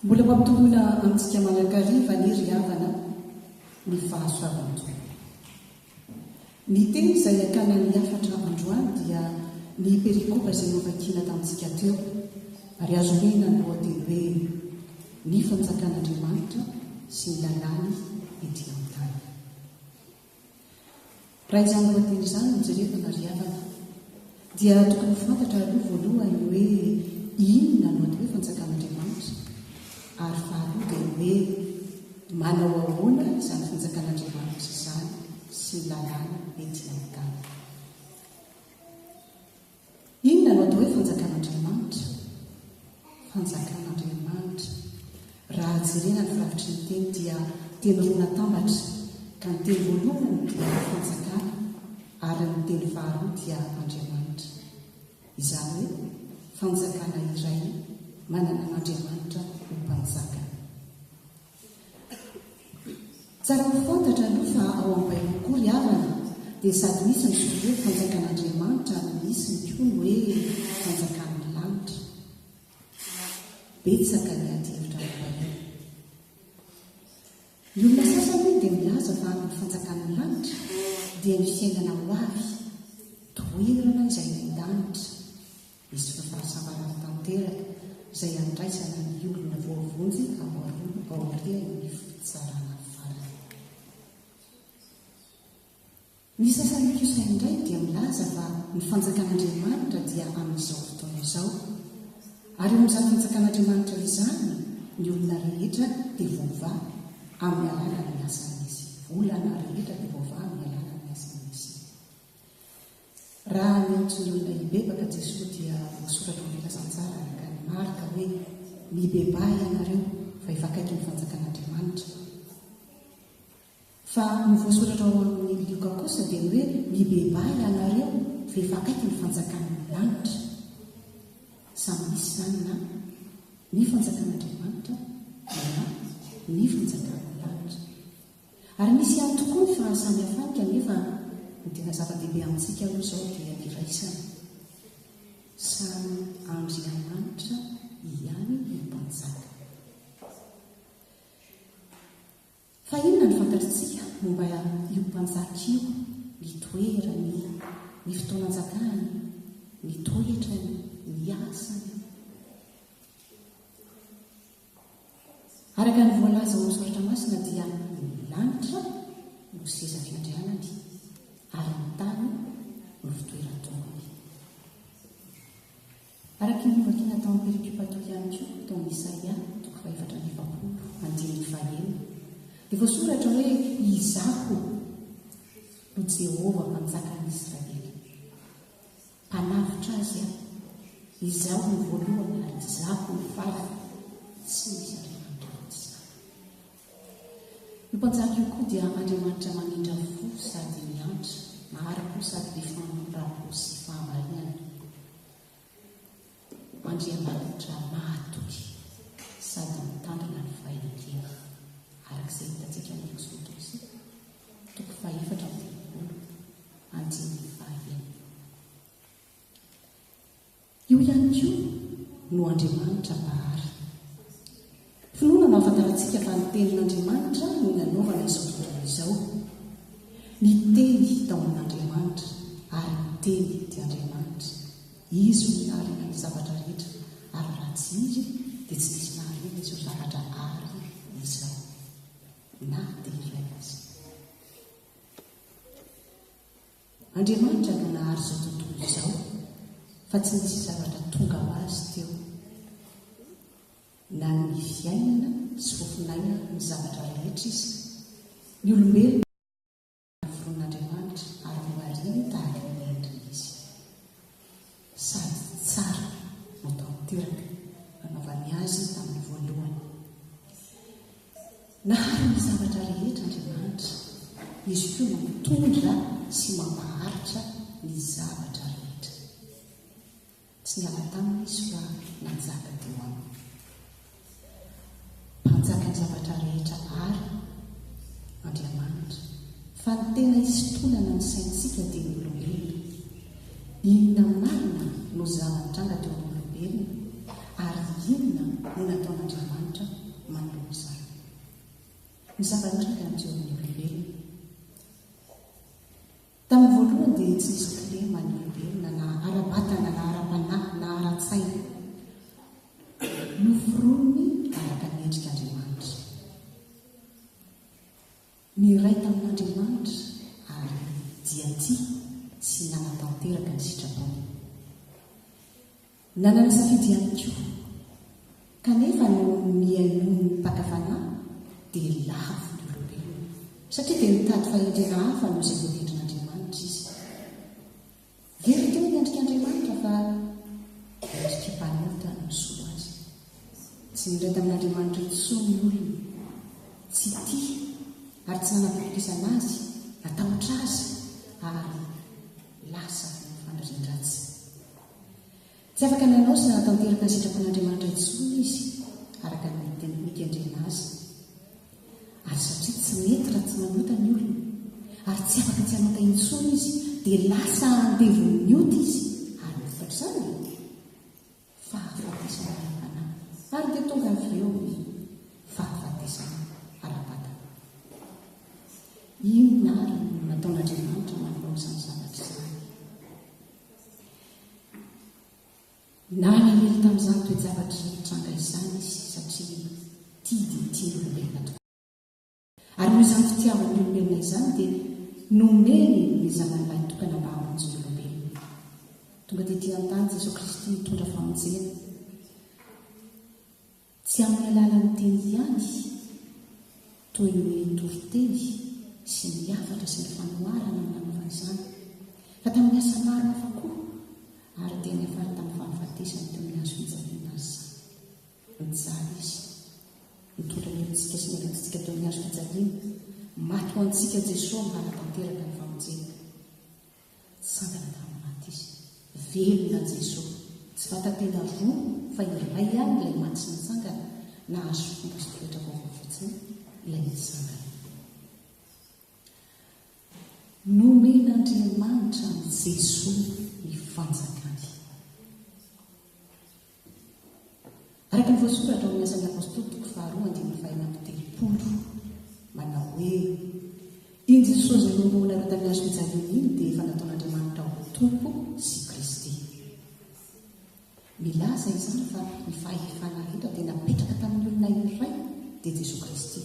mbola mampitoloana amintsika manakariva ny ry havana ny fahasoavanto. Ny teny izay akana ny afatra androany dia ny perikopa izay novakina tamintsika teo, ary azo mena ny lohateny hoe ny fanjakan'Andriamanitra sy ny lalàny ety amin'ny tany. Raha izany lohateny izany mijerevana ry havana dia tokony fantatra aloha voalohany hoe inona no atao hoe fanjakan'Andriamanitra, ary faharoa dia hoe manao ahoana izany fanjakan'Andriamanitra izany sy ny lalàna ety amin'ny tany. Inona no atao hoe fanjakan'Andriamanitra? Fanjakan'Andriamanitra, raha jerena ny firavitry ny teny dia teny roa natambatra, ka ny teny voalohany dia fanjakana ary ny teny faharoa dia Andriamanitra. Izany hoe fanjakana iray manana an'Andriamanitra ho mpanjaka. Tsara ho fantatra aloha fa ao amin'ny Baiboly koa ry havana dia sady misy ny hoe fanjakan'Andriamanitra no misy ny koa ny hoe fanjakan'ny lanitra. Betsaka ny ady hevitra amin'ny Baiboly. Ny olona sasany dia milaza fa ny fanjakan'ny lanitra dia ny fiainana ho avy, toerana izay an-danitra, misy fahasambarana tanteraka izay andraisana ny olona voavonjy aorian'ny fitsarana farany. Ny sasany kosa indray dia milaza fa ny fanjakan'Andriamanitra dia amin'izao fotoana izao, ary amin'izany fanjakan'Andriamanitra izany ny olona rehetra dia voavaha amin'ny alalan'ny asan'izy, olana rehetra dia voavaha amin'ny alalan'ny asan'izy. Raha miantso ny olona hibebaka Jesosy dia voasoratra amin'ny filasan-tsara araka ny Marka hoe mibebahy ianareo fa efa akaiky ny fanjakan'Andriamanitra. Fa ny voasoratra ao amin'ny Luka kosa dia hoe mibebahy ianareo fa efa akaiky ny fanjakan'ny lanitra. Samy misy izany na ny fanjakan'Andriamanitra na ny fanjakan'ny lanitra. Ary misy ihany tokoa ny fahasamihafa kanefa ny tena zava-dehibe amintsika aloha izao dia iraisana. Samy Andriamanitra ihany ny mpanjaka. Fa inona ny fantatritsika momba io mpanjaka io, ny toerany, ny fotoanan-jakany, ny toetrany, ny asany? Araka ny voalaza ao amin'ny soratra masina dia ny lanitra no seza fiandrianany ary ny tany no fitoeran-tongony. Araka ny vakiana tao amin'ny perikopa tao ihany koa tao amin'ny Isaia 4:9-5 dia voasoratra hoe izaho no Jehova mpanjakan'i Israely. Mpanavitra azy aho, izaho ny voalohany ary izaho ny farany, tsy misy Andriamanitra an'izany. Io mpanjaka io koa dia Andriamanitra manindra fo sady miantra, mahary koa sady mifamorako sy fahamarihana. Andriamanitra mahatoky sady mitandrina ny fahakeliny, arak'izay hitantsika amin'ny Eksodosy 4:1-5. Io ihany koa no Andriamanitra mahary. Finoana no ahafantarantsika fa ny tenin'Andriamanitra no nanaovana izao tontolo izao. Ny teny tao amin'Andriamanitra ary ny teny dia Andriamanitra. Izy no naharina ny zavatra rehetra, ary raha tsy izy dia tsy misy naharina izy ho zavatra ary izao na dia iray azy. Andriamanitra no nahary izao tontolo izao, fa tsy misy zavatra tonga ho azy teo. Na ny fiainana sy fofinaina ny zavatra rehetra izy, ny olombelona foron'Andriamanitra ary nohariany tahaka ny endriny izy. Sady tsara no tanteraka nanaovany azy tamin'ny voalohany. Nahary ny zavatra rehetra Andriamanitra, izy koa no mitondra sy mampaharitra ny zavatra rehetra. Tsy niala taminy izy fa nanjaka teo aminy. Mpanjaka ny zavatra rehetra ary Andriamanitra, fa ny tena isotonana ny saintsika dia ny olombelona. Inona marina no zava-nitranga teo amin'ny olombelona, ary inona no nataon'Andriamanitra ny zava-nitraka amin'izao amin'ny olombelona. Tamin'ny voalohany dia tsy nisy kilema ny olombelona na ara-batana na ara-panahy na ara-tsaina, noforonony araka ny endrik'Andriamanitra. Niray tamin'Andriamanitra ary dia tia sy nanatanteraka ny sitrapony. Nanana safidy ihany koa, kanefa no miainomy mpakafanahy dia lafo ny olombelona, satria dia mitady fahendrena hafa no izay voatendrin'Andriamanitra izy. Very teo ny endrik'Andriamanitra fa endrik'mpanota no soa azy. Tsy niray tamin'Andriamanitra intsony ny olona, tsy tia ary tsy nanapitokisana azy, natahotra azy ary lasa ny fanindrin-dratsy. Tsy afaka nanao sy nanatanteraka ny sitrapon'Andriamanitra intsony izy araka ny mikendrena azy. Ary satria tsy mety raha tsy manota ny olona, ary tsy afaka tsy hanota intsony izy, dia lasa andevon'ny ota izy ary mifatr'izany fahafatesana ara-panahy, ary dia tonga avy eo ny fahafatesana ara-batana. Ino ary no nataon'Andriamanitra manao izany zavatra izany? Nanahely tamin'izany toe-javatra mitranga izany izy satria tia dia tia ny olombelona tokoa. Ary noho izany fitiavan'ny olombelona izany dia nomeny ny zanan'ilay tokana mba hamonjy ny olombelona. Tonga dia tia an-tany Jesosy Kristy mitondra famonjena. Tsy amin'ny alalan'ny teny ihany toy ny toriteny sy ny hafatra sy ny fanoharana no nanaovana izany, fa tamin'ny asa maro hafa koa, ary dia nefary tamin'ny fahafatesany teo amin'ny hazo fijaliana azy izany. Nijaly izy, mitondra ny helintsika sy ny helintsika teo amin'ny hazo fijaliana, maty ho antsika Jesosy hanatanteraka ny famonjena. Sangana tamin'ny maty izy, velona Jesosy, tsy fanta-tena roa fa iray ihany ilay maty sy nitsangana, nahazo fomba sy toetra vaovao fotsiny ilay nitsangana. Nomen'Andriamanitra ny Jesosy ny fanjakany. Araka ny voasoratra ao amin'ny Asan'ny Apôstôly toko faharoa andininy fahaenina amby telopolo, manao hoe iny Jesosy izay nomboanareo tamin'ny hazo fijaliana iny dia efa nataon'Andriamanitra ho tompo sy Kristy. Milaza izany fa ny fahefana rehetra dia napetraka tamin'ny olona iray dia Jesosy Kristy.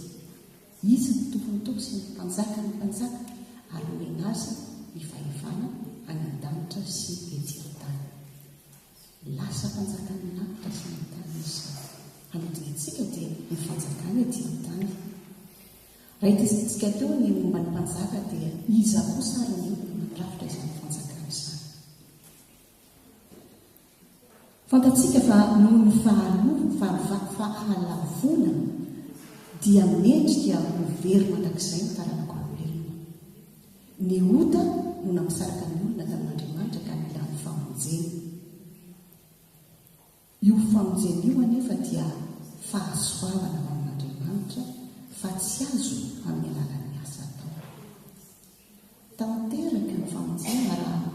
Izy ny tompony tompo sy ny mpanjaka ny mpanjaka, ary omena azy ny fahefana any an-danitra sy ety an-tany. Lasa fanjakany lanitra sy ny tany izy. Hanodintsika dia ny fanjakany ety an-tany. Raha hitintsika teo ny momba ny mpanjaka dia iza kosa ary ny olona mandrafitra izany fanjakany izany. Fantatsika fa noho ny fahalavona dia mendrika ho very mandrakizay ny taranak'olombelona. Ny ota no nampisaraka ny olona tamin'Andriamanitra ka mila ny famonjena. Io famonjena io anefa dia fahasoavana ho amin'Andriamanitra fa tsy azo amin'ny alalan'ny asa atao. Tanteraka ny famonjena raha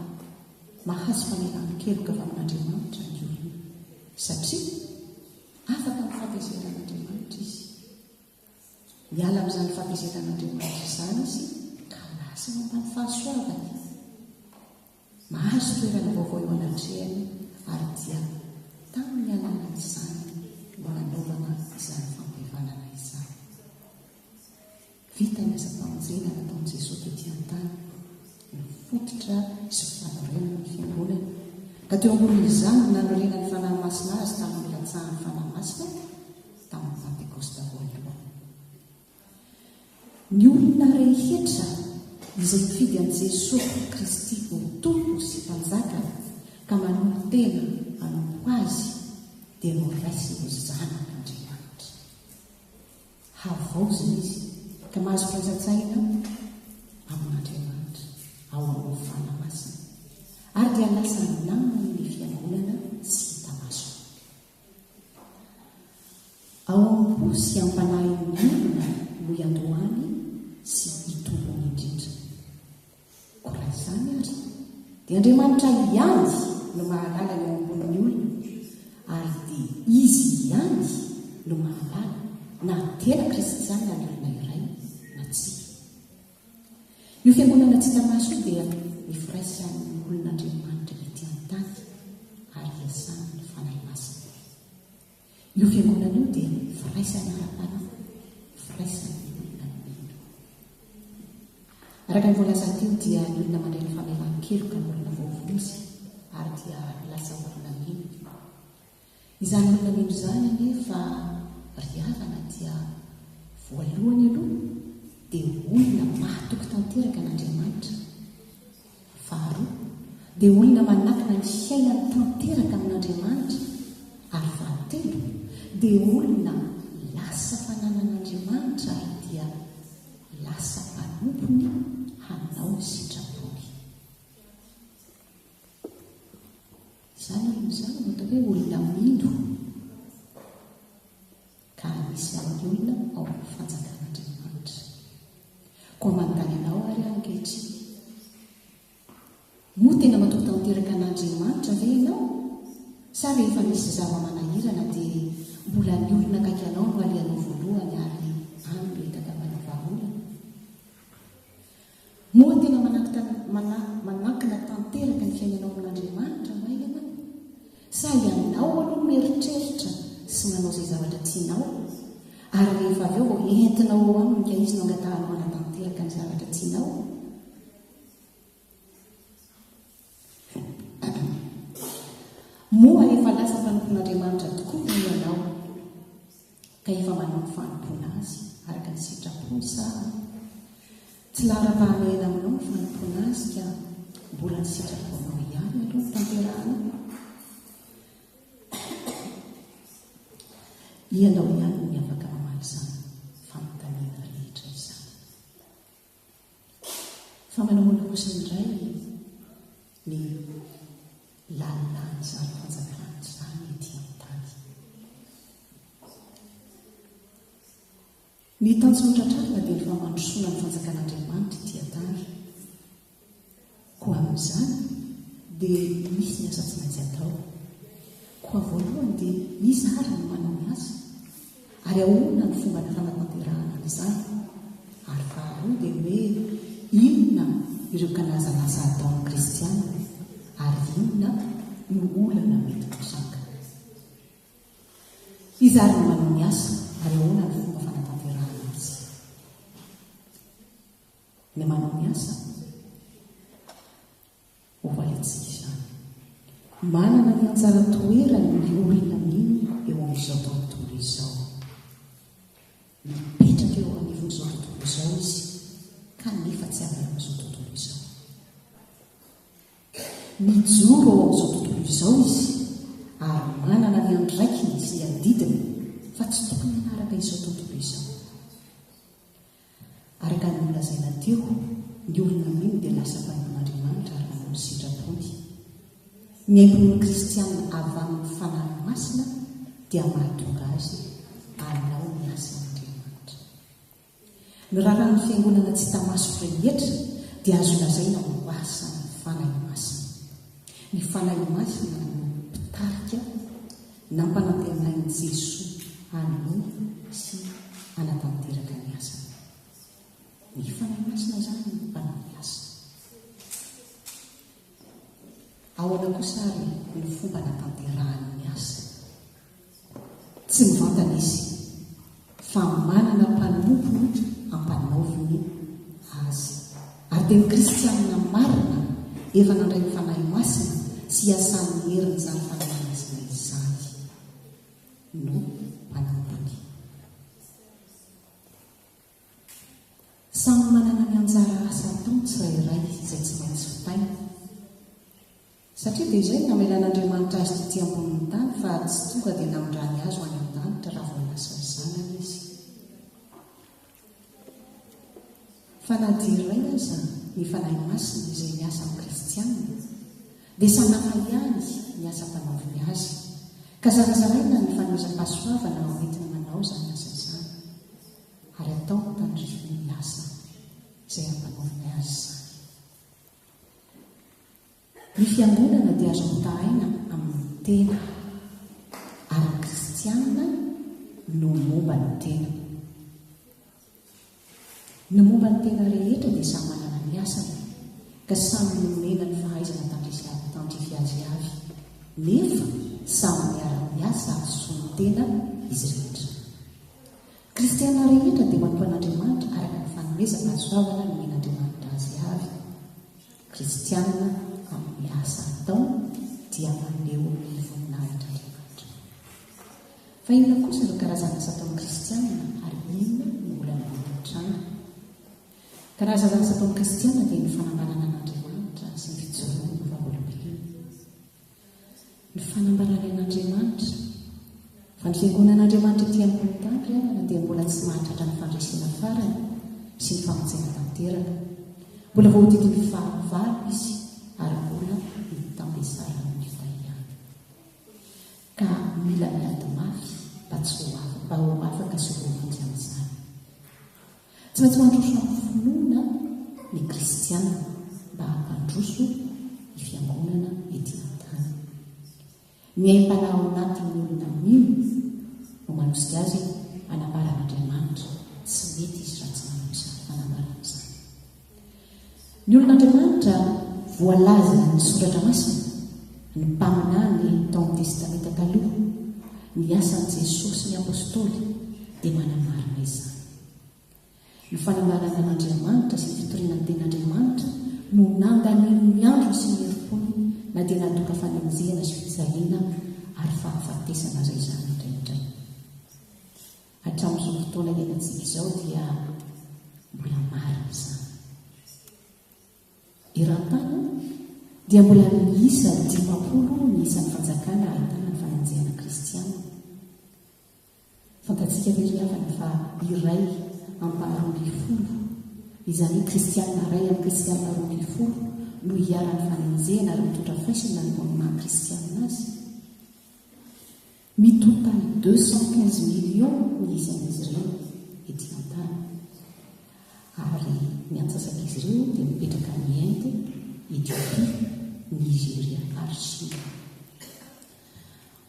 mahazo famelan-keloka avy amin'Andriamanitra ny olona, satria afaka ny fampiaseran'Andriamanitra izy. Miala amin'izany fampiaseran'Andriamanitra izany izy ka lasa mampany fahasoavany. Mahazo toerana vaovao eo anatrehany ary dia tamin'ny alalan'izany no nanaovana izany fampihavanana izany. Vita ny asa-pamonjena nataon'i Jesosy tetỳ an-tany, nifototra sy fanorenana ny fiangonana, ka teo ambonin'izany no nanorenana ny fanahy masina azy tamin'ny latsahan'ny fanahy masina tamin'ny Pentekosta voalohany. Ny olona rehetra izay mifidy an'i Jesosy Kristy ho tompo sy mpanjaka ka manompo tena manompo azy dia moraisy ho zanak'Andriamanitra. Havaozina izy ka mahazo fanjatsaina amin'Andriamanitra ao amin'ny fanahy masina, ary dia lasa namany ny fiangonana sy hitamaso. Ao am-po sy ampanahy ny olona no iandohany sy hitombony indrindra. Koraha izany ary dia Andriamanitra ihany no mahalala ny ao ambon'ny olona, ary dia izy ihany no mahalala na tena kristiana ny olona iray io fiangonana tsy tamaso io dia mifiraisan'ny olon'andriamanitra ety an-tany ary iasany ny fanahy masina. Io fiangonana io dia firaisany ara-pana, firaisany olona mino. Araka ny voalaza teo dia ny olona mandray ny famelan-keloka ny olona voavozy ary dia lasa olona mino. Izany olona mino izany anefa riavana dia voalohany aloha dia olona mahatoky tanteraka n'Andriamanitra. Faharoa dia olona manakina ny fiainany tanteraka amin'Andriamanitra. Ary fahatelo dia olona lasa fananan'Andriamanitra ary dia lasa mpanompony hanao sitrapony. Izany izany no atao hoe olona mino. Ka misy amin'ny olona ao amin'ny fanjakan'Andriamanitra. Koa manontany anao ary ankehitriny, moa tena matoky tanteraka an'Andriamanitra ve ianao? Sa rehefa misy zava-manahirana dia mbola ny olona akaiky anao no alehanao voalohany ary any metaka manavaolana? Moa tena manakina tanteraka ny fiainanao amin'Andriamanitra va ianao? Sa ianao aloha mieritreritra sy manao izay zavatra tianao ary rehefa avy eo entinao ao aminy ka izy no angatahanao anatanteraka ny zavatra tianao? Moa efa lasa mpanompon'Andriamanitra tokoa no ianao ka efa manao ny fanompona azy araka ny sitrapony sa tsy lara-pahamehana aminao ny fanompona azy ka mbola ny sitraponao ihany aloha ny tanterahana? Ianao ihany ny afaka mamaly izany fanontaniana rehetra izany. Fa manamoana kosa indray ny lalàn'izany fanjakana izany ety an-tany. Ny tanjona-tratrarina dia ny famandrosoana ny fanjakan'Andriamanitra ety an-tany. Koa amin'izany dia misy ny asa tsy maintsy atao. Koa voalohany dia izy ary no manao ny asa ary ahoana ny fomba ny fanatanterahana izany. Ary faharoa dia hoe inona ireo kanazanaza ataon'ny kristiana ary inona no olana mety posaka. Izy ary no manao ny asa ary ahoana ny fomba fanatanterahana azy. Ny manao ny asa hovaletsika izany. Manana ny anjara toerany ny olona mino eo amin'izao tontolo izao. Mipetraka eo anivon'izao tontolo izao izy ka nefa tsy avy amin'izao tontolo izao. Mijoro ao amin'izao tontolo izao izy ary manana ny andraikiny sy adidiny fa tsy tokony hanaraka izao tontolo izao. Araka ny nolazaina teo, ny olona mino dia lasa mpanompon'Andriamanitra ary manao ny sitrapony. Ny haingon'ny kristiana avy amin'ny fanahy masina dia mahatonga azy hanao ny asan'Andriamanitra. Ny raharahany fiangonana tsy tamaso rehetra dia azo lazaina ho asan'ny fanahy masina. Ny fanahy masina no mpitarika nampanantenain'i Jesosy hanolona sy hanatanteraka ny asany. Ny fanahy masina izany no mpanao ny asa. Ahoana kosa ary ny fomba hanatanterahany ny asa? Tsy mivantana izy fa manana mpanompony hampanaoviny azy. Ary dia ny kristianina marina efa nandray ny fanahy masina sy iasan'ny herin'izany fanahy masina izany no mpanompony. Samy manana ny anjara asa ataony tsirairay izay tsy maintsy fitaina. Satria dia izay namelan'Andriamanitra azy tety ambonin'ny tany fa tsy tonga dia namindrany azy ho any an-danitra raha vao lasa ny zanany izy. Fa na dia iray aza ny fanahy masina izay miasa amin'ny kristianina dia sanafa ihany ny asa mpanaoviny azy. Ka zarazaraina ny fanomezam-pahasoavana ao entina manao izany asa izany ary atao tandrifiny ny asa izay ampanaoviny azy izany. Ny fiangonana dia azo mitaraina amin'ny tena ary ny kristianina no momba ny tena. Ny momba ny tena rehetra dia samy manana ny asany ka samy nomena ny fahaizana tandrify azy avy nefa samy miara-miasa sontena izy rehetra. Kristiana rehetra dia mampoan'Andriamanitra araka ny fanomezana azoavana nomen'Andriamanitra azy avy. Kristiana amin'ny asa atao dia maneho ny voninahitr'Andriamanitra. Fa inona kosa ireo karazana asa ataon'ny kristiana ary inona no olana mitranga? Karazana asa ataon'ny kristiana dia ny fanambarana an'Andriamanitra sy ny fijoroany ny vahaolom-belona. Ny fanambarana an'Andriamanitra fa ny fiangonan'Andriamanitra ety amin'ny tany dia mbola tsy mahatratra ny fandresena farany sy ny famonjena tanteraka. Mbola voahodidiny fahavalo izy ary mbola mitambesarany ny fahaiana. Ka mila miady mafy mba ho afaka sy ho vonjy amin'izany. Tsy maintsy mandroso amin'ny finoana ny kristiana mba hampandroso ny fiangonana ety an-tany. Ny aim-panahy ao anatin'ny olona mino no manosika azy anambaran'Andriamanitra tsy mety izy raha tsy manao izany fanambarana izany. Ny olon'Andriamanitra voalaza ny soratra masina, ny mpaminany tao amin'ny testamenta taloha, ny asan'i Jesosy sy ny apôstôly dia manamarina izany. Ny fanambarana an'Andriamanitra sy ny fitorinan'ny ten'Andriamanitra no nandany ny andro sy ny herim-pony na dia nadoka fanomezana sy fijaliana ary fahafatesana izay izany indrindray. Hatramin'izao fotoana iainantsika izao dia mbola marina izany. Eran-tany dia mbola miisa 50 ny isan'ny fanjakana ahitana ny famonjena kristiana. Fantatsika very havana fa iray ampaharoambinifolo, izany kristiana iray amin'ny kristiana roambinifolo no hiara-ny famonjena ary mitondra faisina ny maha-kristiana azy. Mitotaly 215 millions ny isan'izy ireo ety an-tany. Ary ny antsasak'izy ireo dia mipetraka ny Inde, Etiopia, Nigeria ary Chine.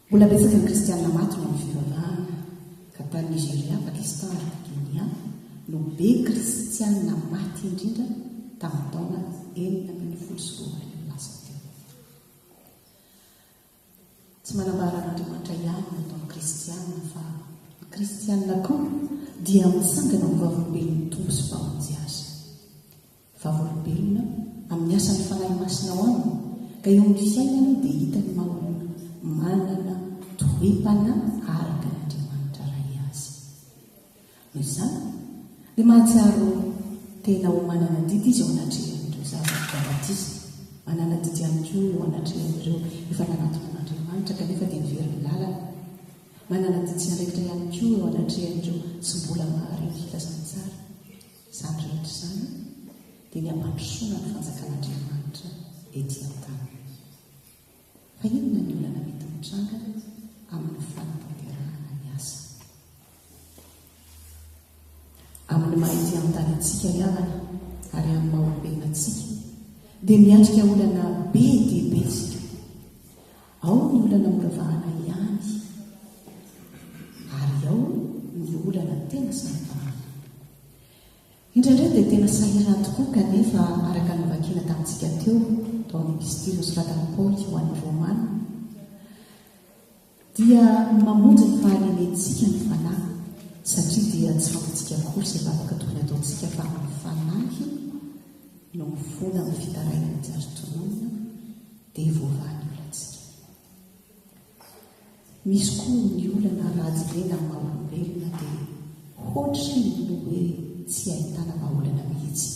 Mbola betsaka ny kristiana maty no amin'ny fivavahana ka tany Nigeria, Pakistan ary Guinea no be kristiana maty indrindra tamin'ny taona 1920 lasa teo. Tsy manambara an'Andriamanitra ihany no ataon'ny kristiana fa ny kristiana koa dia misangana amin'ny vavolombelon'ny tombo sy mpamonjy azy. Vavolombelona amin'ny asan'ny fanahy masina ao aminy ka eo amin'ny fiainany dia hitany manana toepana araka n'Andriamanitra ray azy. Noho izany dia mahatsiaro tena ho manana didy izy ao anatrehan'ireo zava-batisa, manana didy ihany koa eo anatrehan'ireo efa nanatona an'Andriamanitra kanefa dia miveriny lalana, manana didy andraikitra ihany koa eo anatrehan'ireo sy mbola mahareny filazantsara. Izany rehetra izany dia ny ampandrosoana ny fanjakan'Andriamanitra ety an-tany. Fa inona ny olana mety mitranga amin'ny fanatanterahana ny asa? Amin'ny mahity an-tany antsika iavana ary amin'ny maha-olombelona antsika dia miatrika olana be dia betsika. Ao ny olana miravahana ihany ary ao ny olana tena sahirana. Indraindray dia tena sahirana tokoa kanefa araka ny vakiana tamintsika teo tao amin'ny epistily nosoratan'i Paoly ho an'ny Romana dia mamonjy ny fahalenentsika ny fanahy satria dia tsy fantatsika avokory izay vavaka tokony ataontsika fa amin'ny fanahy no mifona amin'ny fitarainany tsy azo tononina dia voavaha ny olantsika. Misy koa ny olana ratsy-lena amin'ny maha-olombelona dia ohatra no hoe tsy ahitana vahaolana mihitsy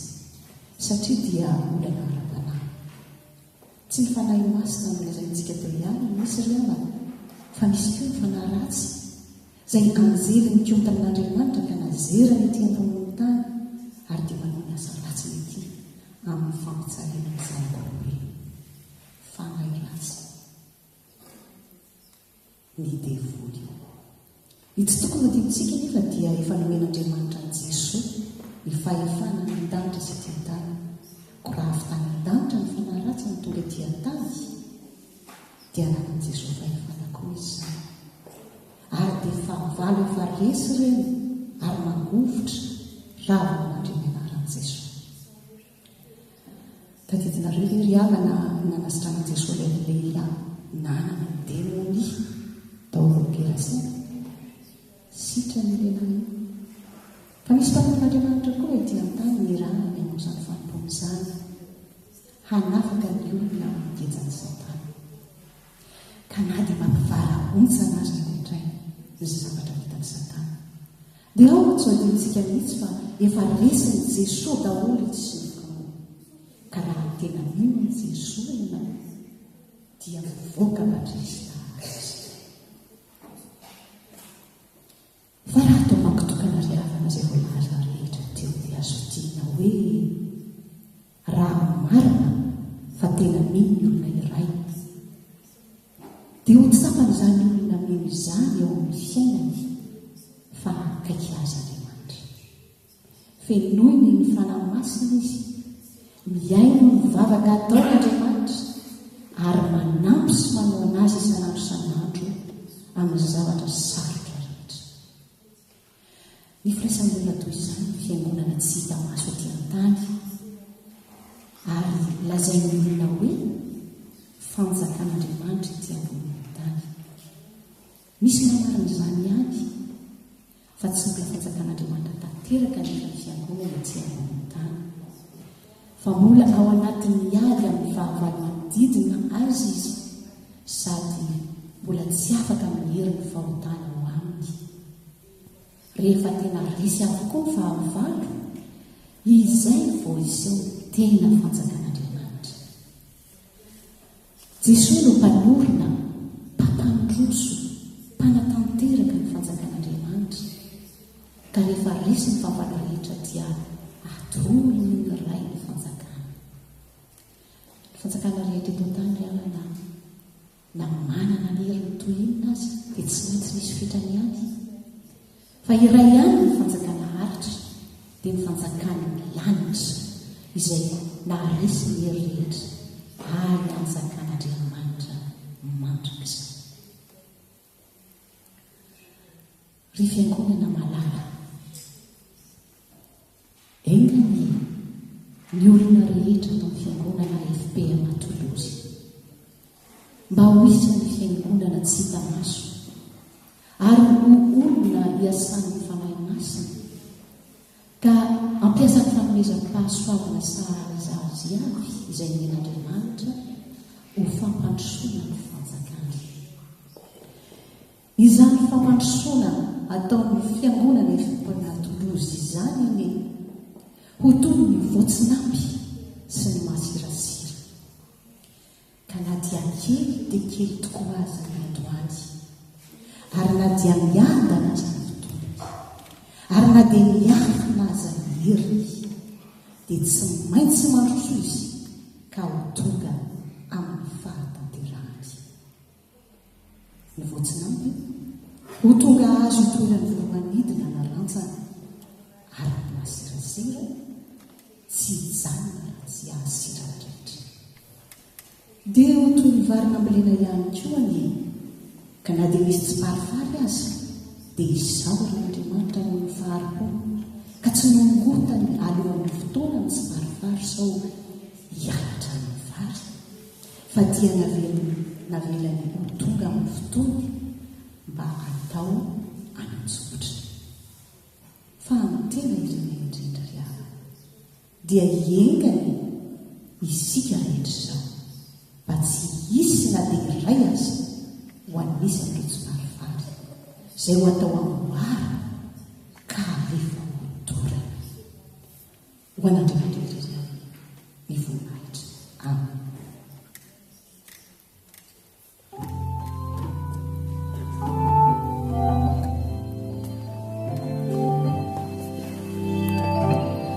satria dia olana ara-panahy. Tsy ny fanahy masina no lazaintsika teo ihany misy ry havana fa misy koa ny fanahy ratsy izay anjery ny kontan'Andriamanitra ka nazerany ety ambonin'ny tany ary dia manao ny asa ratsy mety amin'ny fampitsarana ny zanak'olombelona. Fanahy ratsy ny devoly. Ny tsy tokony adintsika nefa dia efa nomen'Andriamanitra an'i Jesosy ny fahefana ny danitra sy ety an-tany. Ko raha avy tany an-danitra ny fanahy ratsy ny tonga ety an-tany dia anatin'i Jesosy fahefana koa izy izany. Ary dia fahavalo efa resy ireny ary mangovotra raha manandry ny anaran'i Jesosy. taditinareo le riavana nanasitrana jesosy lehilahy nanana demony daologerasy sitra ny lehilahy fa misy mpamin'Andriamanitra koa ety an-tany ny rahana ny amon'izany fanompony izany hanafaka ny olona migejany Satana ka na dia mampivarahontsana azy ankoatray izy zavatra vitany Satana dia ao tsy adintsika mihitsy fa efa resiny Jesosy daholo itsy sy ny fikamoana ka raha tena mino ny Jesosy ianao dia mivoaka Krista azy. Fa raha atao mankitokana riavana izay voalaza rehetra teo dia azo tiana hoe raha marina fa tena mino ny olona iray dia ho tsapany izany olona mino izany eo amin'ny fiainany fa akaiky azy Andriamanitra. Fenoiny ny fanahy masina izy, miaino ny mivavaka ataon'Andriamanitra ary manampy sy manao anazy isan'andro isan'andro amin'ny zavatra sarotra rehetra. Ny firaisan'ny olona toy izany fiangonana tsy hita maso aty an-tany ary lazain'ny olona hoe fanjakan'Andriamanitra ety ambony tany. Misy manarin'izany ihany fa tsy mbola fanjakan'Andriamanitra tanteraka nefa fiangonana ety ambony tany fa mbola ao anatin'ny ady amin'ny fahavalo manodidina azy izy sady mbola tsy afaka mihery ny fahotana ao aminy. Rehefa tena risy avokoa ny fahavalo izay vao iseho tena fanjakan'Andriamanitra. Jesosy no mpanorona, mpampandroso, mpanatanteraka ny fanjakan'Andriamanitra ka rehefa risy ny fahavalo rehetra dia atorony ny ray ny fanjakana. Ny fanjakana rehetra eto an-tany riavana na manana ny heriny toy inona azy dia tsy maintsy misy fetrany ihany. Fa iray ihany ny fanjakana haritra dia ny fanjakana lanitra izay naharesy ny hery rehetra ary anjakan'Andriamanitra mandroka izany. Ry fiangonana malala, engany ny olona rehetra atao ny fiangonana FP Matolozy mba ho isan'ny fiangonana tsy hita maso ary ho olona hiasan'ny fanahy masina ka ampiasa ny fanomezam-pahasoavana sahazazy avy izay nen'Andriamanitra ho fampandrosoana ny fanjakana. Izany fampandrosoana ataon'ny fiangonana FP Matolozy izany ny ho toy ny voatsinapy sy ny masirasira ka na dia kely dia kely tokoa azy ny androany ary na dia miandana azy ny fotoany ary na dia miafina azy ny heriny dia tsy maintsy mandroso izy ka ho tonga amin'ny fahatanterahany. Ny voatsinapy ho tonga azy ho toerany voamanidina na rantsana ary ny masirasira tsy hijanona raha tsy ahasira rehetra. Dia ho toy ny varina ambolena ihany koa ny ka na dia misy tsy parifary azy dia izaho Andriamanitra noho ny faharim-pony ka tsy nongotany alohan'ny fotoana ny tsy parifary sao hianatra ny vary fa dia navelany ho tonga amin'ny fotoany mba atao anatsotra. Fa amin'ny tena ireny indrindra riavana dia hiengany isika rehetra izao mba tsy hisy na dia iray azy ho anisany tsy marifary izay ho atao amboara ka alefa ho dorana ho an'Andriamanitra.